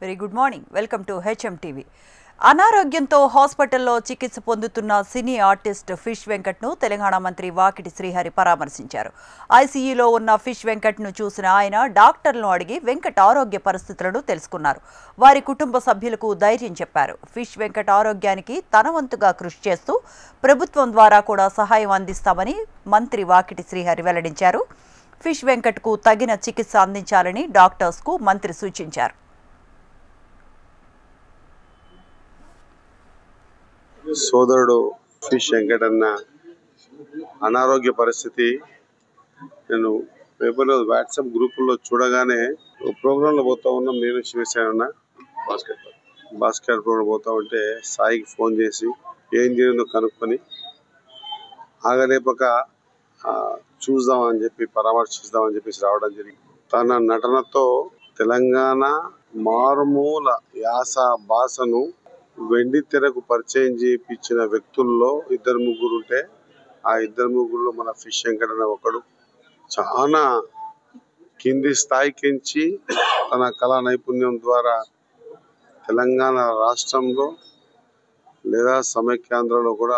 Very good morning. Welcome to HM TV. అనారోగ్యంతో హాస్పిటల్లో చికిత్స పొందుతున్న సినీ ఆర్టిస్ట్ ఫిష్ వెంకట్ను తెలంగాణ మంత్రి వాకిటి శ్రీహరి పరామర్శించారు. ఐసీయూలో ఉన్న ఫిష్ వెంకట్ను చూసిన ఆయన డాక్టర్లను అడిగి వెంకట్ ఆరోగ్య పరిస్థితులను తెలుసుకున్నారు. వారి కుటుంబ సభ్యులకు ధైర్యం చెప్పారు. ఫిష్ వెంకట్ ఆరోగ్యానికి తన వంతుగా కృషి చేస్తూ ప్రభుత్వం ద్వారా కూడా సహాయం అందిస్తామని మంత్రి వాకిటి శ్రీహరి వెల్లడించారు. ఫిష్ వెంకట్కు తగిన చికిత్స అందించాలని డాక్టర్స్కు మంత్రి సూచించారు. సోదరుడు ఫిష్ వెంకటన్న అనారోగ్య పరిస్థితి నేను పేపర్లో వాట్సాప్ గ్రూపుల్లో చూడగానే ప్రోగ్రాంలో పోతా ఉన్నాం. నేను శివసేన బాస్కెట్ ప్రోగ్రాం పోతా ఉంటే సాయికి ఫోన్ చేసి ఏం జరిగిందో కనుక్కొని ఆగలేపక చూద్దామని చెప్పి పరామర్శిద్దామని చెప్పేసి రావడం జరిగింది. తన నటనతో తెలంగాణ మారుమూల యాస భాషను వెండి తెరకు పరిచయం చేయించిన వ్యక్తుల్లో ఇద్దరు ముగ్గురు ఉంటే ఆ ఇద్దరు ముగ్గురులో మన ఫిష్ వెంకటన్న ఒకడు. చాలా కింది స్థాయికించి తన కళా నైపుణ్యం ద్వారా తెలంగాణ రాష్ట్రంలో లేదా సమైక్యాంధ్రలో కూడా